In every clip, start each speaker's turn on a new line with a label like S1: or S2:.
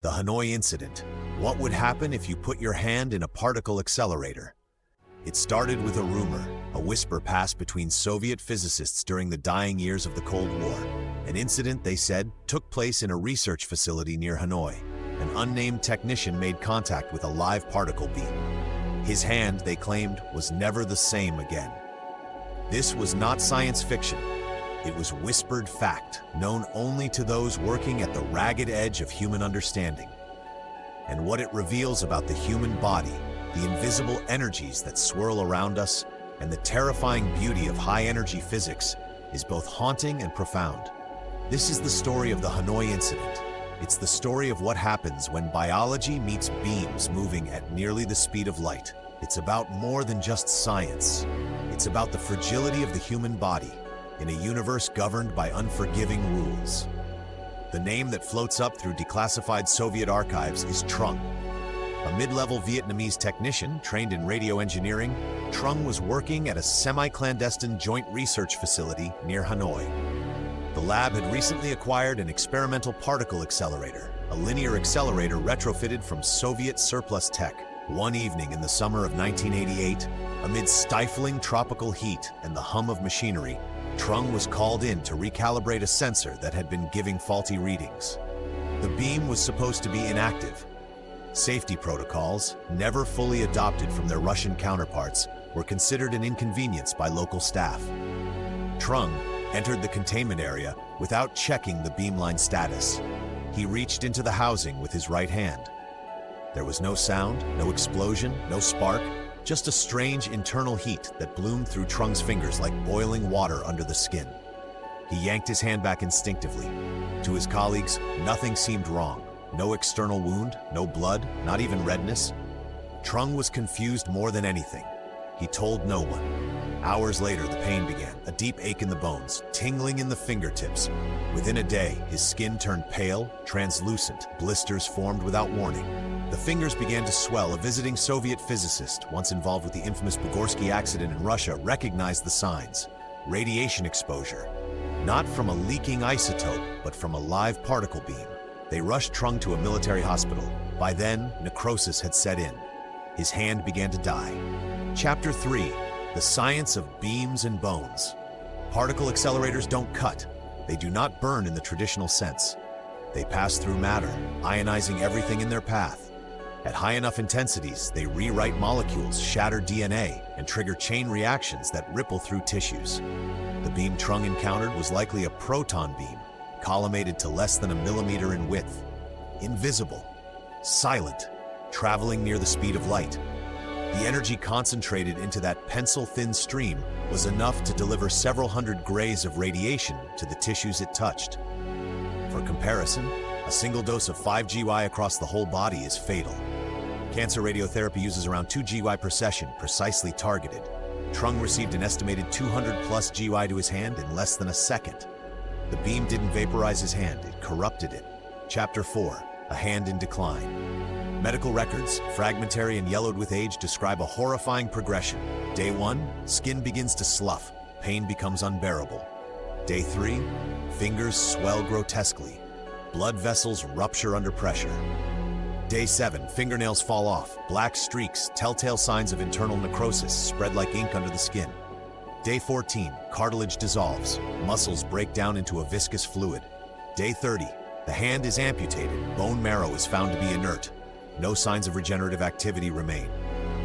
S1: The Hanoi Incident. What would happen if you put your hand in a particle accelerator? It started with a rumor, a whisper passed between Soviet physicists during the dying years of the Cold War. An incident, they said, took place in a research facility near Hanoi. An unnamed technician made contact with a live particle beam. His hand, they claimed, was never the same again. This was not science fiction. It was whispered fact, known only to those working at the ragged edge of human understanding. And what it reveals about the human body, the invisible energies that swirl around us, and the terrifying beauty of high-energy physics is both haunting and profound. This is the story of the Hanoi Incident. It's the story of what happens when biology meets beams moving at nearly the speed of light. It's about more than just science. It's about the fragility of the human body in a universe governed by unforgiving rules. The name that floats up through declassified Soviet archives is Trung. A mid-level Vietnamese technician trained in radio engineering, Trung was working at a semi-clandestine joint research facility near Hanoi. The lab had recently acquired an experimental particle accelerator, a linear accelerator retrofitted from Soviet surplus tech. One evening in the summer of 1988, amid stifling tropical heat and the hum of machinery, Trung was called in to recalibrate a sensor that had been giving faulty readings. The beam was supposed to be inactive. Safety protocols, never fully adopted from their Russian counterparts, were considered an inconvenience by local staff. Trung entered the containment area without checking the beamline status. He reached into the housing with his right hand. There was no sound, no explosion, no spark, just a strange internal heat that bloomed through Trung's fingers like boiling water under the skin. He yanked his hand back instinctively. To his colleagues, nothing seemed wrong. No external wound, no blood, not even redness. Trung was confused more than anything. He told no one. Hours later, the pain began, a deep ache in the bones, tingling in the fingertips. Within a day, his skin turned pale, translucent, blisters formed without warning. The fingers began to swell. A visiting Soviet physicist, once involved with the infamous Bugorsky accident in Russia, recognized the signs. Radiation exposure. Not from a leaking isotope, but from a live particle beam. They rushed Trung to a military hospital. By then, necrosis had set in. His hand began to die. Chapter 3. The Science of Beams and Bones. Particle accelerators don't cut. They do not burn in the traditional sense. They pass through matter, ionizing everything in their path. At high enough intensities, they rewrite molecules, shatter DNA, and trigger chain reactions that ripple through tissues. The beam Trung encountered was likely a proton beam, collimated to less than a millimeter in width. Invisible, silent, traveling near the speed of light. The energy concentrated into that pencil-thin stream was enough to deliver several hundred grays of radiation to the tissues it touched. For comparison, a single dose of 5 GY across the whole body is fatal. Cancer radiotherapy uses around 2 GY per session, precisely targeted. Trung received an estimated 200 plus GY to his hand in less than a second. The beam didn't vaporize his hand, it corrupted it. Chapter 4. A hand in decline. Medical records, fragmentary and yellowed with age, describe a horrifying progression. Day 1, skin begins to slough, pain becomes unbearable. Day 3, fingers swell grotesquely. Blood vessels rupture under pressure. Day 7, fingernails fall off, black streaks, telltale signs of internal necrosis spread like ink under the skin. Day 14, cartilage dissolves, muscles break down into a viscous fluid. Day 30, the hand is amputated, bone marrow is found to be inert. No signs of regenerative activity remain.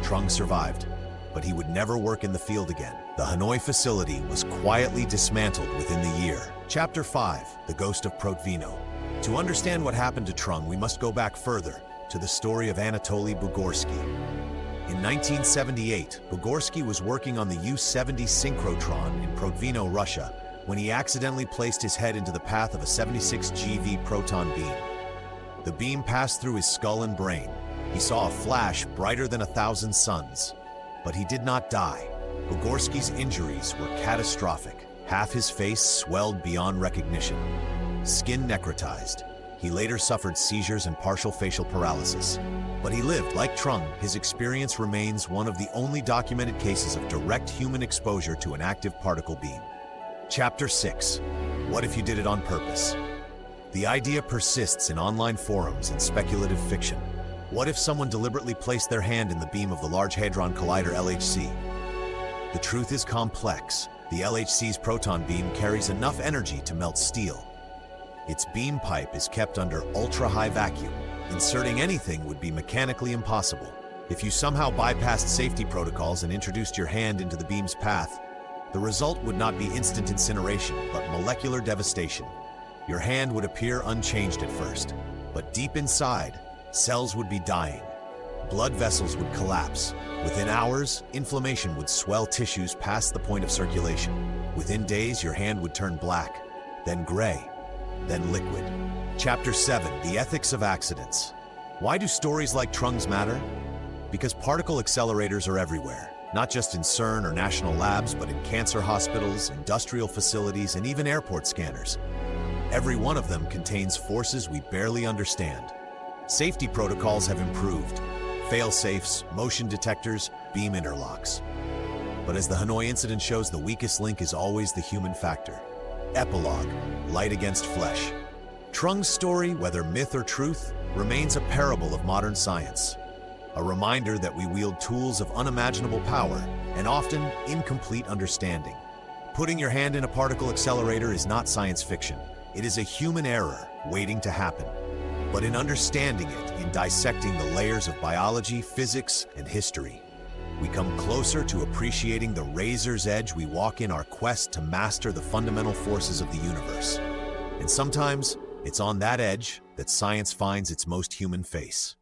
S1: Trung survived, but he would never work in the field again. The Hanoi facility was quietly dismantled within the year. Chapter 5, The Ghost of Protvino. To understand what happened to Trung, we must go back further, to the story of Anatoly Bugorsky. In 1978, Bugorsky was working on the U-70 synchrotron in Protvino, Russia, when he accidentally placed his head into the path of a 76 GeV proton beam. The beam passed through his skull and brain. He saw a flash brighter than 1,000 suns. But he did not die. Bugorsky's injuries were catastrophic. Half his face swelled beyond recognition. Skin necrotized. He later suffered seizures and partial facial paralysis. But he lived. Like Trung, his experience remains one of the only documented cases of direct human exposure to an active particle beam. Chapter 6. What if you did it on purpose? The idea persists in online forums and speculative fiction. What if someone deliberately placed their hand in the beam of the Large Hadron Collider LHC? The truth is complex. The LHC's proton beam carries enough energy to melt steel. Its beam pipe is kept under ultra-high vacuum. Inserting anything would be mechanically impossible. If you somehow bypassed safety protocols and introduced your hand into the beam's path, the result would not be instant incineration, but molecular devastation. Your hand would appear unchanged at first, but deep inside, cells would be dying. Blood vessels would collapse. Within hours, inflammation would swell tissues past the point of circulation. Within days, your hand would turn black, then gray, then liquid. Chapter 7, The Ethics of Accidents. Why do stories like Trung's matter? Because particle accelerators are everywhere, not just in CERN or national labs, but in cancer hospitals, industrial facilities, and even airport scanners. Every one of them contains forces we barely understand. Safety protocols have improved. Fail-safes, motion detectors, beam interlocks. But as the Hanoi Incident shows, the weakest link is always the human factor. Epilogue, light against flesh. Trung's story, whether myth or truth, remains a parable of modern science. A reminder that we wield tools of unimaginable power and often incomplete understanding. Putting your hand in a particle accelerator is not science fiction. It is a human error waiting to happen. But in understanding it, in dissecting the layers of biology, physics, and history, we come closer to appreciating the razor's edge we walk in our quest to master the fundamental forces of the universe. And sometimes, it's on that edge that science finds its most human face.